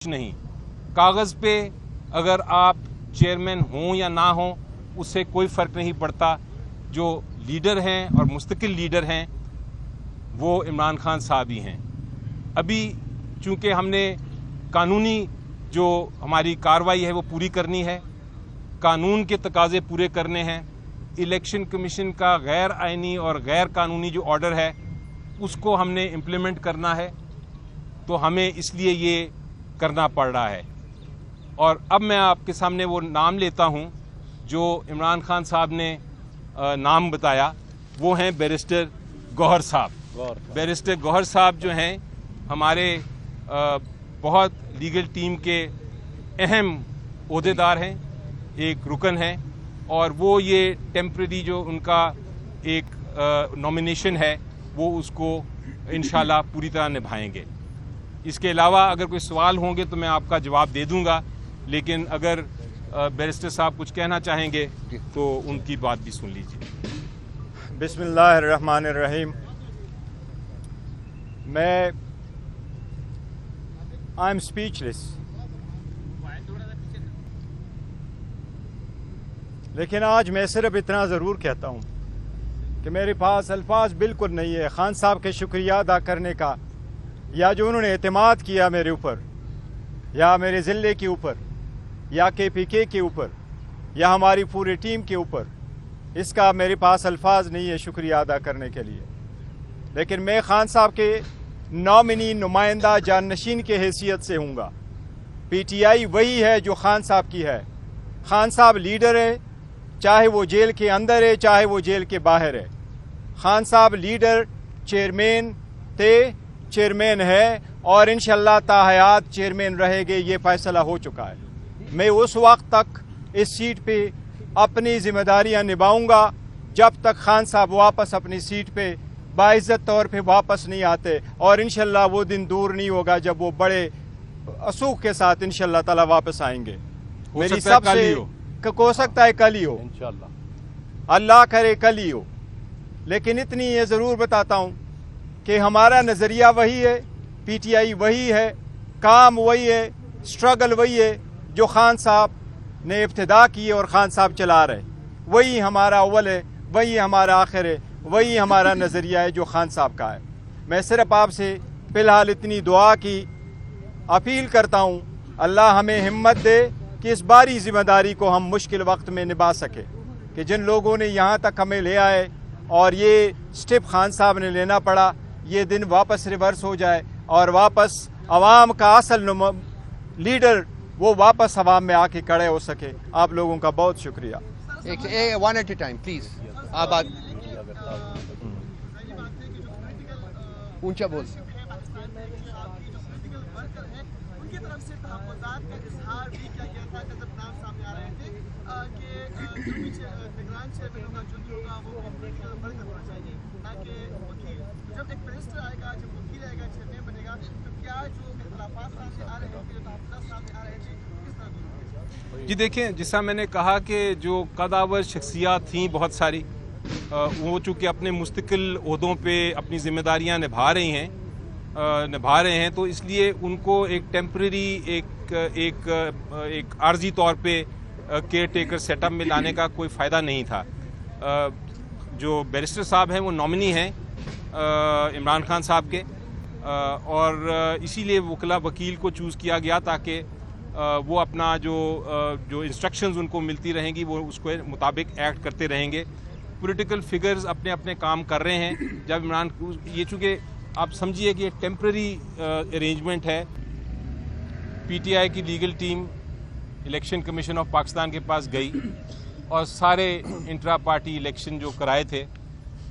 नहीं, कागज़ पे अगर आप चेयरमैन हों या ना हों उससे कोई फ़र्क नहीं पड़ता। जो लीडर हैं और मुस्तकिल लीडर हैं वो इमरान खान साहब ही हैं। अभी चूँकि हमने कानूनी जो हमारी कार्रवाई है वो पूरी करनी है, कानून के तकाजे पूरे करने हैं। इलेक्शन कमीशन का गैर आइनी और गैर कानूनी जो ऑर्डर है उसको हमने इम्प्लीमेंट करना है, तो हमें इसलिए ये करना पड़ रहा है। और अब मैं आपके सामने वो नाम लेता हूं जो इमरान खान साहब ने नाम बताया, वो हैं बैरिस्टर गौहर साहब। बैरिस्टर गौहर साहब जो हैं हमारे बहुत लीगल टीम के अहम ओहदेदार हैं, एक रुकन हैं, और वो ये टेम्परेरी जो उनका एक नॉमिनेशन है वो उसको इंशाल्लाह पूरी तरह निभाएंगे। इसके अलावा अगर कोई सवाल होंगे तो मैं आपका जवाब दे दूंगा, लेकिन अगर बैरिस्टर साहब कुछ कहना चाहेंगे तो उनकी बात भी सुन लीजिए। बिस्मिल्लाहिर्रहमानिर्रहीम। आई एम स्पीचलेस, लेकिन आज मैं सिर्फ इतना ज़रूर कहता हूँ कि मेरे पास अल्फाज बिल्कुल नहीं है खान साहब के शुक्रिया अदा करने का, या जो उन्होंने एतमाद किया मेरे ऊपर या मेरे ज़िले के ऊपर या KPK के ऊपर या हमारी पूरी टीम के ऊपर, इसका मेरे पास अल्फाज नहीं है शुक्रिया अदा करने के लिए। लेकिन मैं खान साहब के नॉमिनी नुमाइंदा जाननशीन के हैसियत से हूँगा। PTI वही है जो खान साहब की है। खान साहब लीडर है, चाहे वो जेल के अंदर है चाहे वो जेल के बाहर है। खान साहब लीडर चेयरमैन थे, चेयरमैन है और इंशाअल्लाह ताहयात चेयरमैन रहेंगे, ये फैसला हो चुका है। मैं उस वक्त तक इस सीट पे अपनी जिम्मेदारियां निभाऊंगा जब तक खान साहब वापस अपनी सीट पे बाइज्जत तौर पे वापस नहीं आते, और इंशाअल्लाह वो दिन दूर नहीं होगा जब वो बड़े असूख के साथ इंशाअल्लाह ताला वापस आएंगे। मेरी सबसे हो सकता है कल ही हो, इंशाअल्लाह, अल्लाह करे कल ही हो। लेकिन इतनी ये ज़रूर बताता हूँ कि हमारा नज़रिया वही है, PTI वही है, काम वही है, स्ट्रगल वही है जो खान साहब ने इब्तिदा की और खान साहब चला रहे। वही हमारा अव्वल है, वही हमारा आखिर है, वही हमारा नज़रिया है जो खान साहब का है। मैं सिर्फ आपसे फ़िलहाल इतनी दुआ की अपील करता हूँ, अल्लाह हमें हिम्मत दे कि इस बारी ज़िम्मेदारी को हम मुश्किल वक्त में निभा सके, कि जिन लोगों ने यहाँ तक हमें ले आए और ये स्टेप खान साहब ने लेना पड़ा, ये दिन वापस रिवर्स हो जाए और वापस अवाम का असल लीडर वो वापस अवाम में आके खड़े हो सके। आप लोगों का बहुत शुक्रिया। One at a time please, आप ऊंचा बोल। जब एक मिनिस्टर आएगा, जब वकील आएगा, चेयरमैन बनेगा, तो क्या जो इख्तिलाफात सामने आ रहे हैं, जो तहफ़्फ़ुज़ात सामने आ रहे हैं, किस तरह? जी देखें, जैसा मैंने कहा कि जो कदावर शख्सियात थीं बहुत सारी, वो चूँकि अपने मुस्तकिल ओहदों पे अपनी ज़िम्मेदारियाँ निभा रहे हैं, तो इसलिए उनको एक टेम्परेरी एक आर्जी तौर पे केयर टेकर सेटअप में लाने का कोई फ़ायदा नहीं था। जो बैरिस्टर साहब हैं वो नॉमिनी हैं इमरान खान साहब के, और इसीलिए वकला वकील को चूज़ किया गया ताकि वो अपना जो इंस्ट्रक्शंस उनको मिलती रहेंगी वो उसके मुताबिक एक्ट करते रहेंगे। पॉलिटिकल फिगर्स अपने अपने काम कर रहे हैं। जब इमरान, ये चूँकि आप समझिए कि ये टेम्परेरी अरेंजमेंट है। PTI की legal team election commission of Pakistan के पास गई और सारे इंट्रा पार्टी इलेक्शन जो कराए थे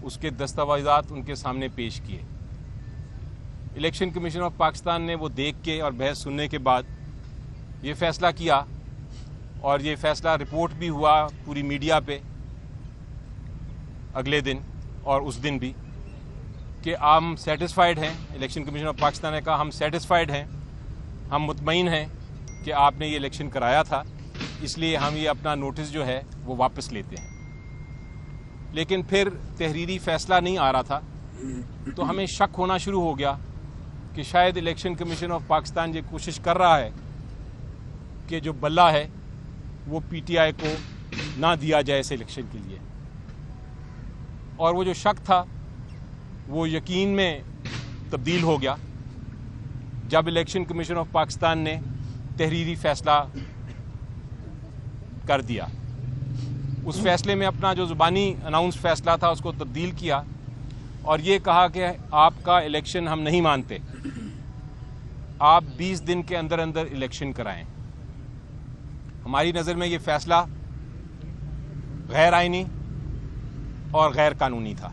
उसके दस्तावेज़ात उनके सामने पेश किए। इलेक्शन कमीशन ऑफ पाकिस्तान ने वो देख के और बहस सुनने के बाद ये फ़ैसला किया, और ये फ़ैसला रिपोर्ट भी हुआ पूरी मीडिया पे अगले दिन और उस दिन भी, कि हम सेटिस्फाइड हैं। इलेक्शन कमीशन ऑफ पाकिस्तान ने कहा हम सेटिस्फाइड हैं, हम मुतमईन हैं कि आपने ये इलेक्शन कराया था, इसलिए हम ये अपना नोटिस जो है वो वापस लेते हैं। लेकिन फिर तहरीरी फ़ैसला नहीं आ रहा था, तो हमें शक होना शुरू हो गया कि शायद इलेक्शन कमीशन ऑफ पाकिस्तान ये कोशिश कर रहा है कि जो बल्ला है वो पीटीआई को ना दिया जाए इस इलेक्शन के लिए, और वो जो शक था वो यकीन में तब्दील हो गया जब इलेक्शन कमीशन ऑफ पाकिस्तान ने तहरीरी फैसला कर दिया। उस फैसले में अपना जो ज़ुबानी अनाउंस फैसला था उसको तब्दील किया और ये कहा कि आपका इलेक्शन हम नहीं मानते, आप 20 दिन के अंदर अंदर इलेक्शन कराएं। हमारी नज़र में ये फैसला गैर आईनी और गैर कानूनी था।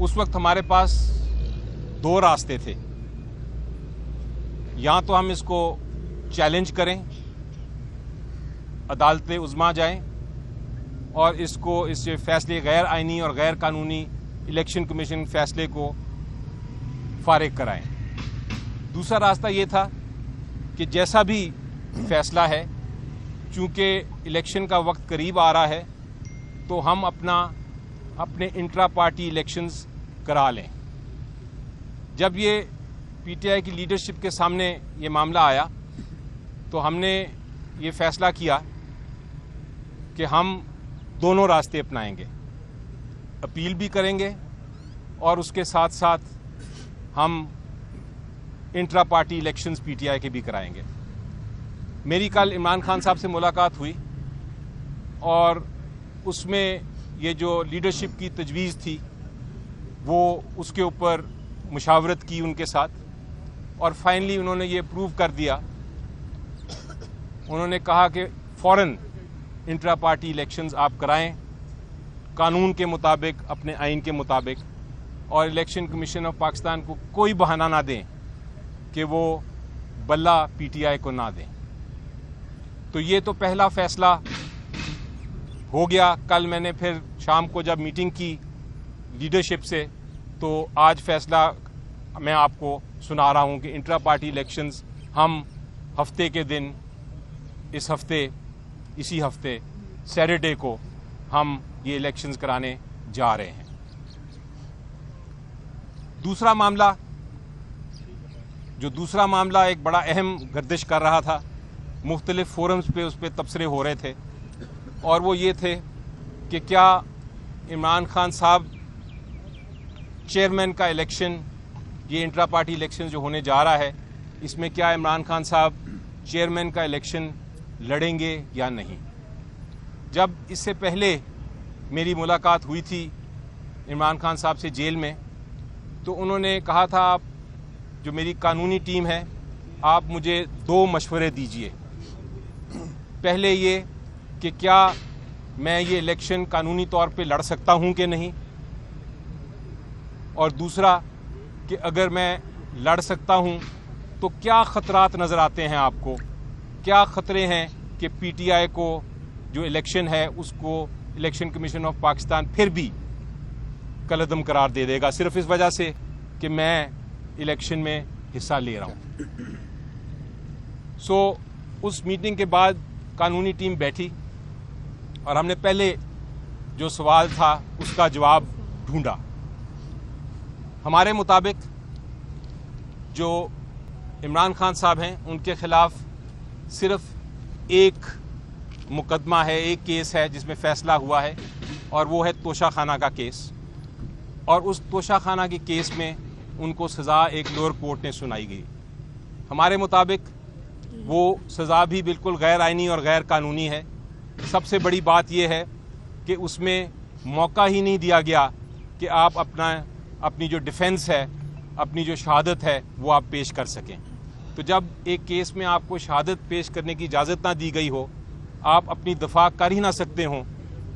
उस वक्त हमारे पास दो रास्ते थे, या तो हम इसको चैलेंज करें, अदालत उज़्मा जाएं और इसको इस फैसले गैर आईनी और गैर कानूनी इलेक्शन कमीशन फैसले को फारिग कराएं। दूसरा रास्ता ये था कि जैसा भी फैसला है, चूंकि इलेक्शन का वक्त करीब आ रहा है, तो हम अपने इंट्रा पार्टी इलेक्शंस करा लें। जब ये पीटीआई की लीडरशिप के सामने ये मामला आया तो हमने ये फैसला किया कि हम दोनों रास्ते अपनाएंगे, अपील भी करेंगे और उसके साथ साथ हम इंट्रा पार्टी इलेक्शंस पीटीआई के भी कराएंगे। मेरी कल इमरान खान साहब से मुलाकात हुई और उसमें ये जो लीडरशिप की तजवीज़ थी वो उसके ऊपर मुशावरत की उनके साथ, और फाइनली उन्होंने ये अप्रूव कर दिया। उन्होंने कहा कि फ़ौरन इंट्रा पार्टी इलेक्शंस आप कराएं कानून के मुताबिक, अपने आइन के मुताबिक, और इलेक्शन कमीशन ऑफ पाकिस्तान को कोई बहाना ना दें कि वो बल्ला पीटीआई को ना दें। तो ये तो पहला फैसला हो गया। कल मैंने फिर शाम को जब मीटिंग की लीडरशिप से, तो आज फैसला मैं आपको सुना रहा हूं कि इंट्रा पार्टी इलेक्शंस हम हफ्ते के दिन, इसी हफ्ते सैटरडे को हम ये इलेक्शंस कराने जा रहे हैं। दूसरा मामला एक बड़ा अहम गर्दिश कर रहा था, मुख्तलिफ फोरम्स पे उस पर तबसरे हो रहे थे, और वो ये थे कि क्या इमरान खान साहब चेयरमैन का इलेक्शन, ये इंट्रा पार्टी इलेक्शन जो होने जा रहा है, इसमें क्या इमरान खान साहब चेयरमैन का इलेक्शन लड़ेंगे या नहीं। जब इससे पहले मेरी मुलाकात हुई थी इमरान खान साहब से जेल में, तो उन्होंने कहा था, आप जो मेरी कानूनी टीम है, आप मुझे 2 मशवरे दीजिए। पहले ये कि क्या मैं ये इलेक्शन कानूनी तौर पे लड़ सकता हूं कि नहीं, और दूसरा कि अगर मैं लड़ सकता हूं तो क्या ख़तरात नज़र आते हैं आपको, क्या ख़तरे हैं कि पीटीआई को जो इलेक्शन है उसको इलेक्शन कमीशन ऑफ पाकिस्तान फिर भी कलअदम करार दे देगा सिर्फ इस वजह से कि मैं इलेक्शन में हिस्सा ले रहा हूं। उस मीटिंग के बाद कानूनी टीम बैठी और हमने पहले जो सवाल था उसका जवाब ढूंढा। हमारे मुताबिक जो इमरान खान साहब हैं उनके खिलाफ सिर्फ एक मुकदमा है, एक केस है जिसमें फ़ैसला हुआ है, और वो है तोशाखाना का केस। और उस तोशाखाना के केस में उनको सज़ा एक लोअर कोर्ट ने सुनाई गई। हमारे मुताबिक वो सज़ा भी बिल्कुल गैर आइनी और गैर कानूनी है। सबसे बड़ी बात यह है कि उसमें मौका ही नहीं दिया गया कि आप अपनी जो डिफेंस है, अपनी जो शहादत है, वो आप पेश कर सकें। तो जब एक केस में आपको शहादत पेश करने की इजाज़त ना दी गई हो, आप अपनी दफा कर ही ना सकते हों,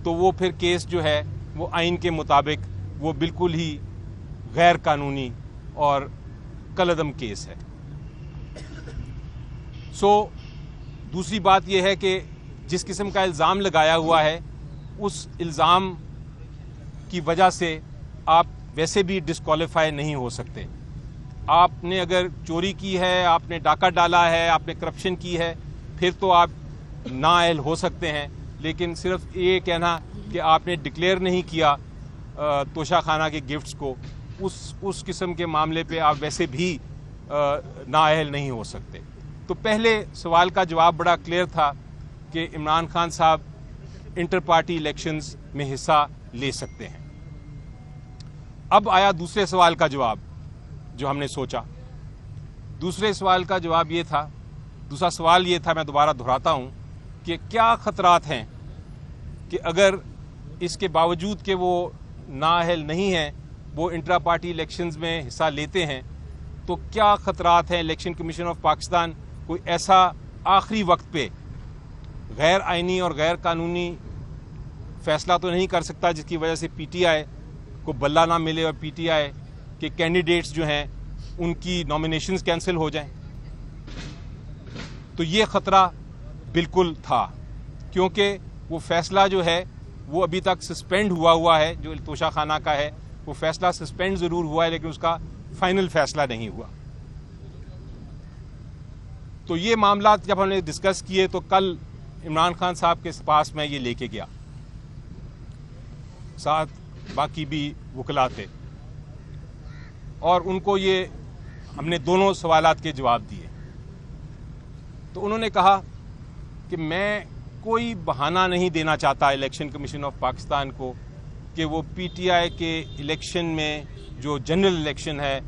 तो वो फिर केस जो है वो आइन के मुताबिक वो बिल्कुल ही गैर कानूनी और कलअदम केस है। दूसरी बात यह है कि जिस किस्म का इल्ज़ाम लगाया हुआ है, उस इल्ज़ाम की वजह से आप वैसे भी डिस्क्वालीफाई नहीं हो सकते। आपने अगर चोरी की है, आपने डाका डाला है, आपने करप्शन की है, फिर तो आप नाअहल हो सकते हैं। लेकिन सिर्फ ये कहना कि आपने डिक्लेयर नहीं किया तोशाखाना के गिफ्ट्स को, उस किस्म के मामले पे आप वैसे भी नाअहल नहीं हो सकते। तो पहले सवाल का जवाब बड़ा क्लियर था कि इमरान खान साहब इंटर पार्टी इलेक्शंस में हिस्सा ले सकते हैं। अब आया दूसरे सवाल का जवाब जो हमने सोचा। दूसरे सवाल का जवाब ये था, दूसरा सवाल ये था, मैं दोबारा दोहराता हूँ, कि क्या खतरात हैं कि अगर इसके बावजूद कि वो नाअहल नहीं हैं, वो इंट्रा पार्टी इलेक्शंस में हिस्सा लेते हैं, तो क्या खतरात हैं इलेक्शन कमीशन ऑफ पाकिस्तान कोई ऐसा आखिरी वक्त पे गैर आइनी और गैर कानूनी फैसला तो नहीं कर सकता जिसकी वजह से पीटीआई को बल्ला ना मिले और पीटीआई के कैंडिडेट्स जो हैं उनकी नॉमिनेशंस कैंसिल हो जाएं। तो ये ख़तरा बिल्कुल था, क्योंकि वो फैसला जो है वो अभी तक सस्पेंड हुआ है, जो तोशा खाना का है वो फैसला सस्पेंड ज़रूर हुआ है लेकिन उसका फाइनल फैसला नहीं हुआ। तो ये मामला जब हमने डिस्कस किए तो कल इमरान खान साहब के पास मैं ये लेके गया, साथ बाकी भी वकला थे, और उनको ये हमने दोनों सवालात के जवाब दिए। तो उन्होंने कहा कि मैं कोई बहाना नहीं देना चाहता इलेक्शन कमीशन ऑफ पाकिस्तान को कि वो पीटीआई के इलेक्शन में जो जनरल इलेक्शन है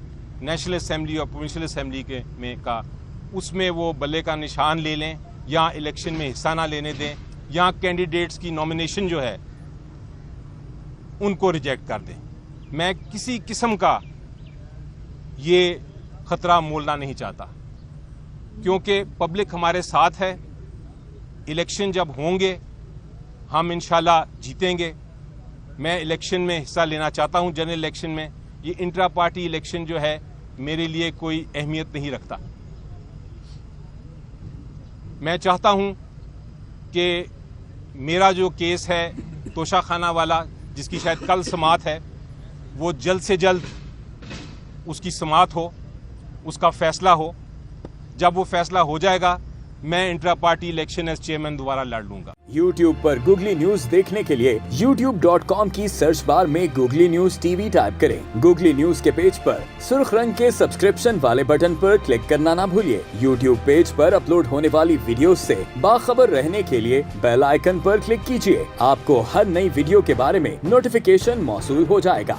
नेशनल असेंबली और प्रोविंशियल असेंबली के में का, उसमें वो बल्ले का निशान ले लें या इलेक्शन में हिस्सा ना लेने दें या कैंडिडेट्स की नॉमिनेशन जो है उनको रिजेक्ट कर दें। मैं किसी किस्म का ये खतरा मोलना नहीं चाहता, क्योंकि पब्लिक हमारे साथ है। इलेक्शन जब होंगे हम इंशाल्लाह जीतेंगे। मैं इलेक्शन में हिस्सा लेना चाहता हूं, जनरल इलेक्शन में। ये इंट्रा पार्टी इलेक्शन जो है मेरे लिए कोई अहमियत नहीं रखता। मैं चाहता हूं कि मेरा जो केस है तोशा खाना वाला, जिसकी शायद कल समाअत है, वो जल्द से जल्द उसकी समाअत हो, उसका फैसला हो। जब वो फैसला हो जाएगा मैं intra party election as chairman दोबारा लड़ लूंगा। YouTube पर गूगली न्यूज देखने के लिए youtube.com की सर्च बार में गूगली न्यूज टीवी टाइप करें। गूगली न्यूज के पेज पर सुर्ख रंग के सब्सक्रिप्शन वाले बटन पर क्लिक करना ना भूलिए। YouTube पेज पर अपलोड होने वाली वीडियो से बाखबर रहने के लिए बेल आइकन पर क्लिक कीजिए। आपको हर नई वीडियो के बारे में नोटिफिकेशन मौसूल हो जाएगा।